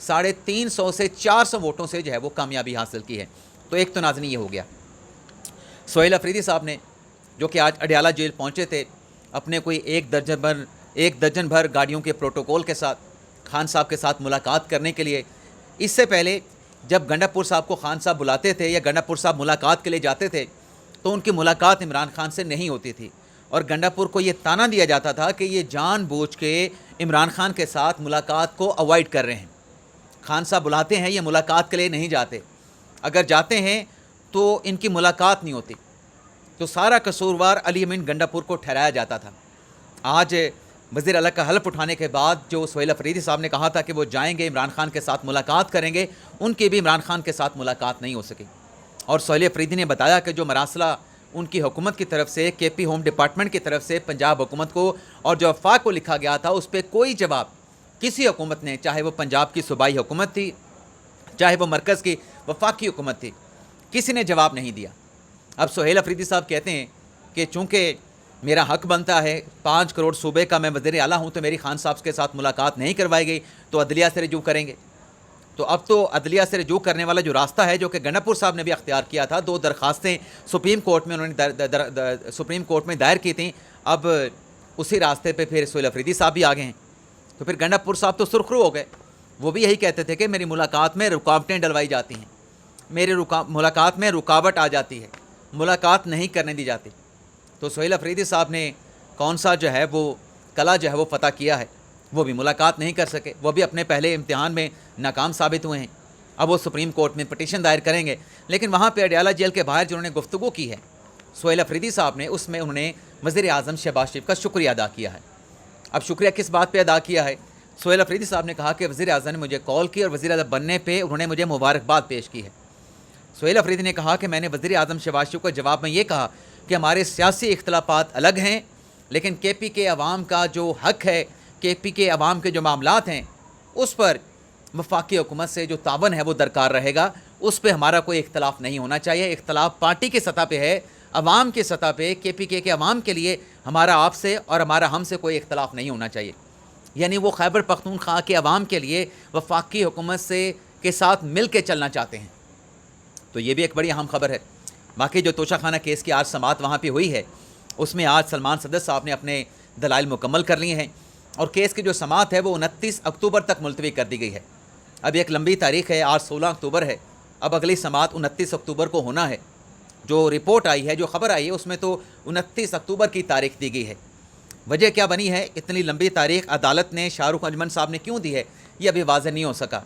350 سے 400 ووٹوں سے جو ہے وہ کامیابی حاصل کی ہے۔ تو ایک تو ناظرین یہ ہو گیا۔ سہیل افریدی صاحب نے جو کہ آج اڈیالہ جیل پہنچے تھے اپنے کوئی ایک درجن بھر گاڑیوں کے پروٹوکول کے ساتھ خان صاحب کے ساتھ ملاقات کرنے کے لیے، اس سے پہلے جب گنڈا پور صاحب کو خان صاحب بلاتے تھے یا گنڈا پور صاحب ملاقات کے لیے جاتے تھے تو ان کی ملاقات عمران خان سے نہیں ہوتی تھی، اور گنڈا پور کو یہ تانا دیا جاتا تھا کہ یہ جان بوجھ کے عمران خان کے ساتھ ملاقات کو اوائڈ کر رہے ہیں۔ خان صاحب بلاتے ہیں یہ ملاقات کے لیے نہیں جاتے، اگر جاتے ہیں تو ان کی ملاقات نہیں ہوتی، تو سارا قصوروار علی امین گنڈا پور کو ٹھہرایا جاتا تھا۔ آج وزیر اعلیٰ کا حلف اٹھانے کے بعد جو سہیل افریدی صاحب نے کہا تھا کہ وہ جائیں گے عمران خان کے ساتھ ملاقات کریں گے، ان کی بھی عمران خان کے ساتھ ملاقات نہیں ہو سکی۔ اور سہیل افریدی نے بتایا کہ جو مراسلہ ان کی حکومت کی طرف سے، کے پی ہوم ڈپارٹمنٹ کی طرف سے پنجاب حکومت کو اور جو وفاق کو لکھا گیا تھا، اس پہ کوئی جواب کسی حکومت نے، چاہے وہ پنجاب کی صوبائی حکومت تھی، چاہے وہ مرکز کی وفاقی حکومت تھی، کسی نے جواب نہیں دیا۔ اب سہیل افریدی صاحب کہتے ہیں کہ چونکہ میرا حق بنتا ہے، 5 کروڑ صوبے کا میں وزیر اعلیٰ ہوں، تو میری خان صاحب کے ساتھ ملاقات نہیں کروائی گئی تو عدلیہ سے رجوع کریں گے۔ تو اب تو عدلیہ سے رجوع کرنے والا جو راستہ ہے، جو کہ گنڈا پور صاحب نے بھی اختیار کیا تھا، 2 درخواستیں سپریم کورٹ میں انہوں نے سپریم کورٹ میں دائر کی تھیں، اب اسی راستے پہ پھر سہیل افریدی صاحب بھی آگے ہیں۔ تو پھر گنڈا پور صاحب تو سرخرو ہو گئے، وہ بھی یہی کہتے تھے کہ میری ملاقات میں رکاوٹیں ڈلوائی جاتی ہیں، میری ملاقات میں رکاوٹ آ جاتی ہے، ملاقات نہیں کرنے دی جاتی۔ تو سہیل افریدی صاحب نے کون سا جو ہے وہ قلعہ جو ہے وہ فتح کیا ہے، وہ بھی ملاقات نہیں کر سکے، وہ بھی اپنے پہلے امتحان میں ناکام ثابت ہوئے ہیں۔ اب وہ سپریم کورٹ میں پٹیشن دائر کریں گے، لیکن وہاں پہ اڈیالہ جیل کے باہر جنہوں نے گفتگو کی ہے سہیل افریدی صاحب نے، اس میں انہوں نے وزیر اعظم شہباز شریف کا شکریہ ادا کیا ہے۔ اب شکریہ کس بات پہ ادا کیا ہے؟ سہیل افریدی صاحب نے کہا کہ وزیر اعظم نے مجھے کال کی اور وزیر اعظم بننے پہ انہوں نے مجھے مبارکباد پیش کی ہے۔ سہیل افریدی نے کہا کہ میں نے وزیر اعظم شہباز شریف کو جواب میں یہ کہا کہ ہمارے سیاسی اختلافات الگ ہیں، لیکن کے پی کے عوام کا جو حق ہے، کے پی کے عوام کے جو معاملات ہیں، اس پر وفاقی حکومت سے جو تعاون ہے وہ درکار رہے گا، اس پہ ہمارا کوئی اختلاف نہیں ہونا چاہیے۔ اختلاف پارٹی کی سطح پہ ہے، عوام کی سطح پہ کے پی کے عوام کے لیے ہمارا آپ سے اور ہمارا ہم سے کوئی اختلاف نہیں ہونا چاہیے۔ یعنی وہ خیبر پختونخوا کے عوام کے لیے وفاقی حکومت سے کے ساتھ مل کے چلنا چاہتے ہیں۔ تو یہ بھی ایک بڑی اہم خبر ہے۔ باقی جو توشہ خانہ کیس کی آج سماعت وہاں پہ ہوئی ہے، اس میں آج سلمان صدر صاحب نے اپنے دلائل مکمل کر لیے ہیں، اور کیس کی جو سماعت ہے وہ 29 اکتوبر تک ملتوی کر دی گئی ہے۔ اب ایک لمبی تاریخ ہے، آج 16 اکتوبر ہے، اب اگلی سماعت 29 اکتوبر کو ہونا ہے۔ جو رپورٹ آئی ہے، جو خبر آئی ہے، اس میں تو 29 اکتوبر کی تاریخ دی گئی ہے۔ وجہ کیا بنی ہے؟ اتنی لمبی تاریخ عدالت نے شاہ رخ انجمن صاحب نے کیوں دی ہے، یہ ابھی واضح نہیں ہو سکا،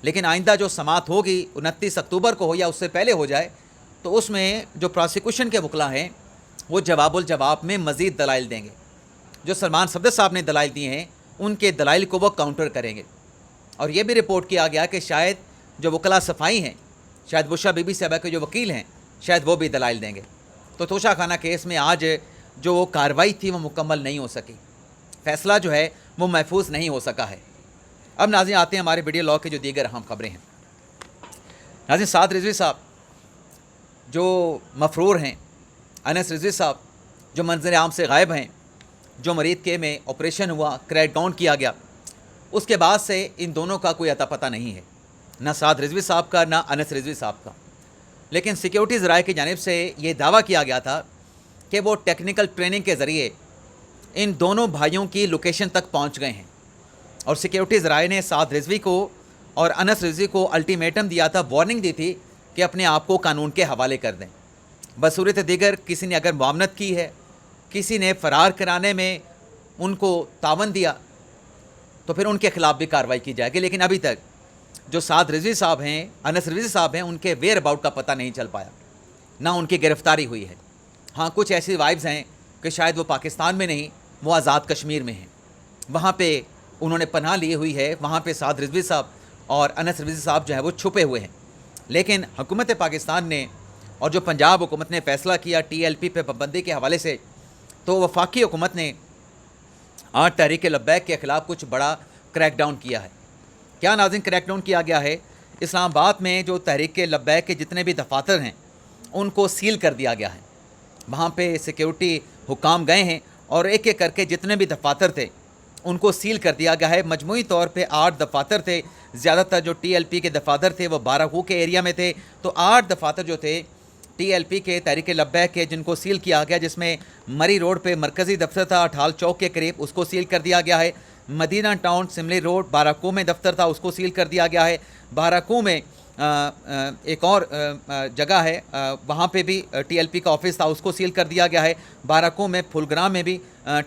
لیکن آئندہ جو سماعت ہوگی 29 اکتوبر کو ہو یا اس سے پہلے ہو جائے، تو اس میں جو پراسیکیوشن کے وکلاء ہیں وہ جواب الجواب میں مزید دلائل دیں گے۔ جو سلمان صدر صاحب نے دلائل دیے ہیں، ان کے دلائل کو وہ کاؤنٹر کریں گے۔ اور یہ بھی رپورٹ کیا گیا کہ شاید جو وکلاء صفائی ہیں، شاید بشرا بی بی صاحبہ کے جو وکیل ہیں، شاید وہ بھی دلائل دیں گے۔ تو توشہ خانہ کیس میں آج جو کارروائی تھی وہ مکمل نہیں ہو سکی، فیصلہ جو ہے وہ محفوظ نہیں ہو سکا ہے۔ اب ناظرین آتے ہیں ہمارے ویڈیو لاگ کے جو دیگر اہم خبریں ہیں۔ ناظرین، سعد رضوی صاحب جو مفرور ہیں، انس رضوی صاحب جو منظر عام سے غائب ہیں، جو مریض کے میں آپریشن ہوا، کریک ڈاؤن کیا گیا، اس کے بعد سے ان دونوں کا کوئی اتا پتہ نہیں ہے، نہ سعد رضوی صاحب کا نہ انس رضوی صاحب کا۔ لیکن سیکیورٹی ذرائع کی جانب سے یہ دعویٰ کیا گیا تھا کہ وہ ٹیکنیکل ٹریننگ کے ذریعے ان دونوں بھائیوں کی لوکیشن تک پہنچ گئے ہیں، اور سیکیورٹی ذرائع نے سعد رضوی کو اور انس رضوی کو الٹیمیٹم دیا تھا، وارننگ دی تھی کہ اپنے آپ کو قانون کے حوالے کر دیں۔ بصورت دیگر کسی نے اگر معاونت کی ہے، کسی نے فرار کرانے میں ان کو تعاون دیا، تو پھر ان کے خلاف بھی کارروائی کی جائے گی۔ لیکن ابھی تک جو سعد رضوی صاحب ہیں، انس رضوی صاحب ہیں، ان کے ویئر اباؤٹ کا پتہ نہیں چل پایا، نہ ان کی گرفتاری ہوئی ہے۔ ہاں، کچھ ایسی وائبز ہیں کہ شاید وہ پاکستان میں نہیں، وہ آزاد کشمیر میں ہیں، وہاں پہ انہوں نے پناہ لی ہوئی ہے، وہاں پہ سعد رضوی صاحب اور انس رضوی صاحب جو ہے وہ چھپے ہوئے ہیں۔ لیکن حکومت پاکستان نے اور جو پنجاب حکومت نے فیصلہ کیا ٹی ایل پی پہ پابندی کے حوالے سے، تو وفاقی حکومت نے آج تحریک لبیک کے خلاف کچھ بڑا کریک ڈاؤن کیا ہے۔ کیا ناظرین کریک ڈاؤن کیا گیا ہے؟ اسلام آباد میں جو تحریک لبیک کے جتنے بھی دفاتر ہیں ان کو سیل کر دیا گیا ہے۔ وہاں پہ سیکیورٹی حکام گئے ہیں اور ایک ایک کر کے جتنے بھی دفاتر تھے ان کو سیل کر دیا گیا ہے۔ مجموعی طور پہ 8 دفاتر تھے زیادہ تر جو ٹی ایل پی کے دفاتر تھے وہ بارہکو کے ایریا میں تھے، تو 8 دفاتر جو تھے ٹی ایل پی کے تحریک لبیک کے جن کو سیل کیا گیا، جس میں مری روڈ پہ مرکزی دفتر تھا اٹھال چوک کے قریب، اس کو سیل کر دیا گیا ہے۔ مدینہ ٹاؤن سملی روڈ بارہکو میں دفتر تھا، اس کو سیل کر دیا گیا ہے۔ بارہکو میں ایک اور جگہ ہے، وہاں پہ بھی ٹی ایل پی کا آفس تھا، اس کو سیل کر دیا گیا ہے۔ بارہکو میں پھولگرام میں بھی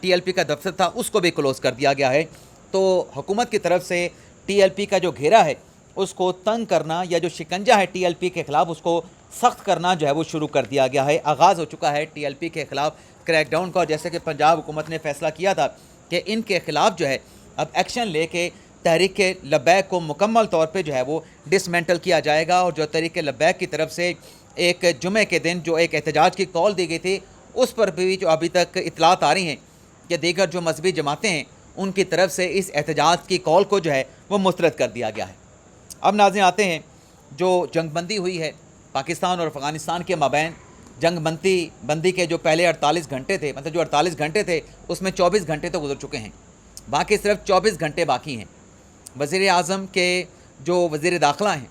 ٹی ایل پی کا دفتر تھا، اس کو بھی کلوز کر دیا گیا ہے۔ تو حکومت کی طرف سے ٹی ایل پی کا جو گھیرا ہے اس کو تنگ کرنا، یا جو شکنجہ ہے ٹی ایل پی کے خلاف اس کو سخت کرنا جو ہے وہ شروع کر دیا گیا ہے۔ آغاز ہو چکا ہے ٹی ایل پی کے خلاف کریک ڈاؤن کا، جیسے کہ پنجاب حکومت نے فیصلہ کیا تھا کہ ان کے خلاف جو ہے اب ایکشن لے کے تحریک لبیک کو مکمل طور پہ جو ہے وہ ڈسمینٹل کیا جائے گا، اور جو تحریک لبیک کی طرف سے ایک جمعے کے دن جو ایک احتجاج کی کال دی گئی تھی، اس پر بھی جو ابھی تک اطلاعات آ رہی ہیں کہ دیگر جو مذہبی جماعتیں ہیں ان کی طرف سے اس احتجاج کی کال کو جو ہے وہ مسترد کر دیا گیا ہے۔ اب ناظرین آتے ہیں جو جنگ بندی ہوئی ہے پاکستان اور افغانستان کے مابین، جنگ بندی کے جو پہلے 48 گھنٹے تھے، مطلب جو 48 گھنٹے تھے اس میں 24 گھنٹے تو گزر چکے ہیں، باقی صرف 24 گھنٹے باقی ہیں۔ وزیر اعظم کے جو وزیر داخلہ ہیں،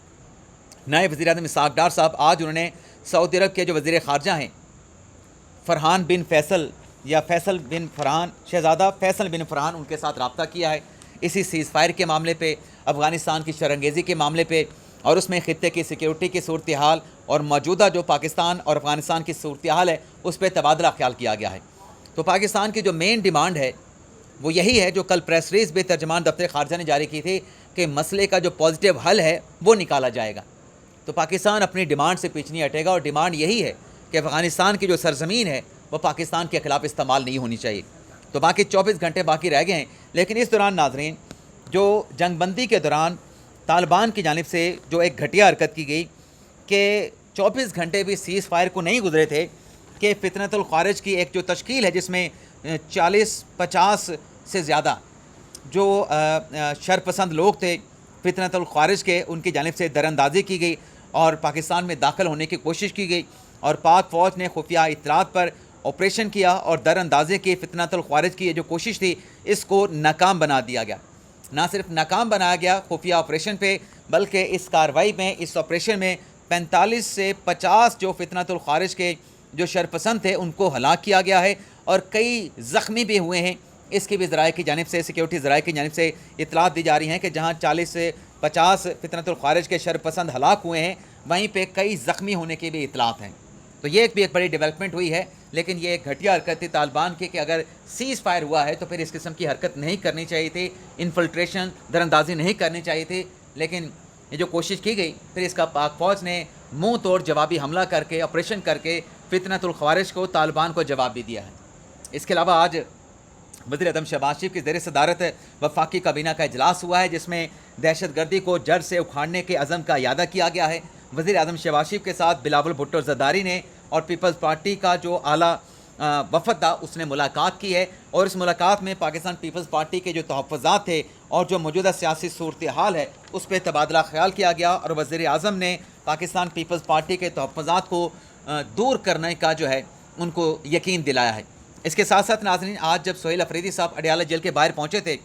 نائب وزیر اعظم اسحاق ڈار صاحب، آج انہوں نے سعودی عرب کے جو وزیر خارجہ ہیں فرحان بن فیصل یا فیصل بن فرحان، شہزادہ فیصل بن فرحان، ان کے ساتھ رابطہ کیا ہے اسی سیز فائر کے معاملے پہ، افغانستان کی شرنگیزی کے معاملے پہ، اور اس میں خطے کی سیکیورٹی کی صورتحال اور موجودہ جو پاکستان اور افغانستان کی صورتحال ہے اس پہ تبادلہ خیال کیا گیا ہے۔ تو پاکستان کی جو مین ڈیمانڈ ہے وہ یہی ہے جو کل پریس ریلیز بھی ترجمان دفتر خارجہ نے جاری کی تھی کہ مسئلے کا جو پازیٹیو حل ہے وہ نکالا جائے گا۔ تو پاکستان اپنی ڈیمانڈ سے پیچھے نہیں ہٹے گا، اور ڈیمانڈ یہی ہے کہ افغانستان کی جو سرزمین ہے وہ پاکستان کے خلاف استعمال نہیں ہونی چاہیے۔ تو باقی 24 گھنٹے باقی رہ گئے ہیں، لیکن اس دوران ناظرین جو جنگ بندی کے دوران طالبان کی جانب سے جو ایک گھٹیا حرکت کی گئی کہ 24 گھنٹے بھی سیز فائر کو نہیں گزرے تھے کہ فتنۃ الخوارج کی ایک جو تشکیل ہے جس میں 40-50 سے زیادہ جو شرپسند لوگ تھے فتنۃ الخوارج کے، ان کی جانب سے دراندازی کی گئی اور پاکستان میں داخل ہونے کی کوشش کی گئی، اور پاک فوج نے خفیہ اطلاعات پر آپریشن کیا اور در اندازی کی فتنۃ الخوارج کی یہ جو کوشش تھی اس کو ناکام بنا دیا گیا۔ نہ صرف ناکام بنایا گیا خفیہ آپریشن پہ، بلکہ اس کارروائی میں، اس آپریشن میں 45 سے 50 جو فتنۃ الخوارج کے جو شرپسند تھے ان کو ہلاک کیا گیا ہے، اور کئی زخمی بھی ہوئے ہیں۔ اس کی بھی ذرائع کی جانب سے، سیکیورٹی ذرائع کی جانب سے اطلاعات دی جا رہی ہیں کہ جہاں 40 سے 50 فتنۃ الخوارج کے شرپسند ہلاک ہوئے ہیں، وہیں پہ کئی زخمی ہونے کی بھی اطلاعات ہیں۔ تو یہ ایک بڑی ڈیولپمنٹ ہوئی ہے، لیکن یہ ایک گھٹیا حرکت تھی طالبان کی کہ اگر سیز فائر ہوا ہے تو پھر اس قسم کی حرکت نہیں کرنی چاہیے تھی، انفلٹریشن، دراندازی نہیں کرنی چاہیے تھی، لیکن یہ جو کوشش کی گئی پھر اس کا پاک فوج نے منہ توڑ جوابی حملہ کر کے، آپریشن کر کے فتنۃ الخوارج کو، طالبان کو جواب بھی دیا ہے۔ اس کے علاوہ آج وزیر اعظم شہباز شریف کی زیر صدارت وفاقی کابینہ کا اجلاس ہوا ہے جس میں دہشت گردی کو جڑ سے اکھاڑنے کے عزم کا اعادہ کیا گیا ہے۔ وزیر اعظم شہباز شریف کے ساتھ بلاول بھٹو زرداری نے اور پیپلز پارٹی کا جو اعلیٰ وفد تھا اس نے ملاقات کی ہے، اور اس ملاقات میں پاکستان پیپلز پارٹی کے جو تحفظات تھے اور جو موجودہ سیاسی صورتحال ہے اس پہ تبادلہ خیال کیا گیا، اور وزیر اعظم نے پاکستان پیپلز پارٹی کے تحفظات کو دور کرنے کا جو ہے ان کو یقین دلایا ہے۔ اس کے ساتھ ساتھ ناظرین آج جب سہیل افریدی صاحب اڈیالہ جیل کے باہر پہنچے تھے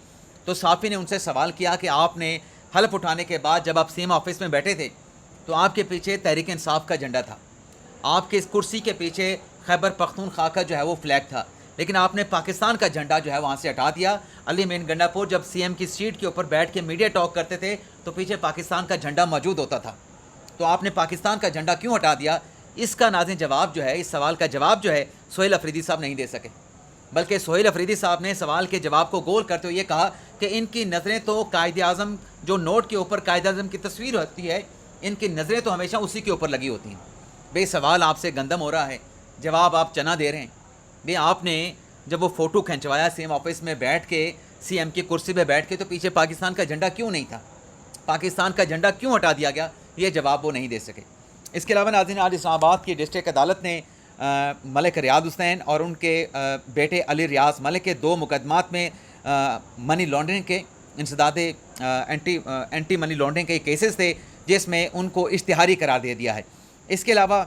تو صحافی نے ان سے سوال کیا کہ آپ نے حلف اٹھانے کے بعد جب آپ سیم آفس میں بیٹھے تھے تو آپ کے پیچھے تحریک انصاف کا جھنڈا تھا، آپ کے اس کرسی کے پیچھے خیبر پختونخوا کا جو ہے وہ فلیگ تھا، لیکن آپ نے پاکستان کا جھنڈا جو ہے وہاں سے ہٹا دیا۔ علی مین گنڈا پور جب سی ایم کی سیٹ کے اوپر بیٹھ کے میڈیا ٹاک کرتے تھے تو پیچھے پاکستان کا جھنڈا موجود ہوتا تھا، تو آپ نے پاکستان کا جھنڈا کیوں ہٹا دیا؟ اس کا ناظرین جواب جو ہے، اس سوال کا جواب جو ہے سہیل افریدی صاحب نہیں دے سکے، بلکہ سہیل افریدی صاحب نے سوال کے جواب کو گول کرتے ہوئے یہ کہا کہ ان کی نظریں تو قائد اعظم جو نوٹ کے اوپر قائد اعظم کی تصویر ہوتی ہے، ان کی نظریں تو ہمیشہ اسی کے اوپر لگی ہوتی ہیں۔ بے سوال آپ سے گندم ہو رہا ہے، جواب آپ چنا دے رہے ہیں۔ بے آپ نے جب وہ فوٹو کھنچوایا سی ایم آفس میں بیٹھ کے، سی ایم کی کرسی پہ بیٹھ کے، تو پیچھے پاکستان کا جھنڈا کیوں نہیں تھا؟ پاکستان کا جھنڈا کیوں ہٹا دیا گیا؟ یہ جواب وہ نہیں دے سکے۔ اس کے علاوہ ناظرین آج اسلام آباد کی ڈسٹرکٹ عدالت نے ملک ریاض حسین اور ان کے بیٹے علی ریاض ملک کے 2 مقدمات میں منی لانڈرنگ کے انسداد اینٹی منی لانڈرنگ کے کیسز تھے جس میں ان کو اشتہاری قرار دے دیا ہے۔ اس کے علاوہ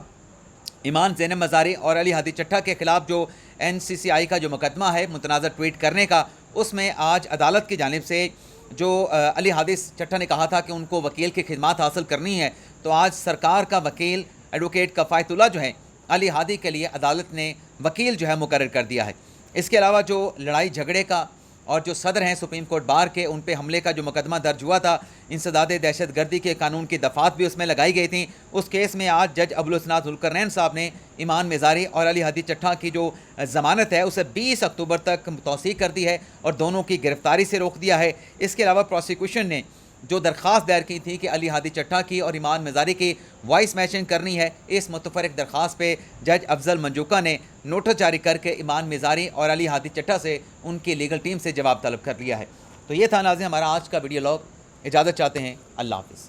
ایمان زینب مزاری اور علی ہادی چٹھا کے خلاف جو این سی سی آئی کا جو مقدمہ ہے متنازع ٹویٹ کرنے کا، اس میں آج عدالت کی جانب سے جو علی ہادی چٹھا نے کہا تھا کہ ان کو وکیل کی خدمات حاصل کرنی ہے، تو آج سرکار کا وکیل ایڈوکیٹ کفایت اللہ جو ہیں علی ہادی کے لیے عدالت نے وکیل جو ہے مقرر کر دیا ہے۔ اس کے علاوہ جو لڑائی جھگڑے کا اور جو صدر ہیں سپریم کورٹ بار کے، ان پہ حملے کا جو مقدمہ درج ہوا تھا، انسداد دہشت گردی کے قانون کی دفعات بھی اس میں لگائی گئی تھیں، اس کیس میں آج جج ابوالحسنات ذوالقرنین صاحب نے ایمان میزاری اور علی ہادی چٹھا کی جو ضمانت ہے اسے 20 اکتوبر تک توسیع کر دی ہے اور دونوں کی گرفتاری سے روک دیا ہے۔ اس کے علاوہ پروسیکیوشن نے جو درخواست دائر کی تھی کہ علی ہادی چٹھا کی اور ایمان میزاری کی وائس میچنگ کرنی ہے، اس متفرق درخواست پہ جج افضل منجوکا نے نوٹس جاری کر کے ایمان میزاری اور علی ہادی چٹھا سے ان کی لیگل ٹیم سے جواب طلب کر لیا ہے۔ تو یہ تھا ناظرین ہمارا آج کا ویڈیو لاگ۔ اجازت چاہتے ہیں، اللہ حافظ۔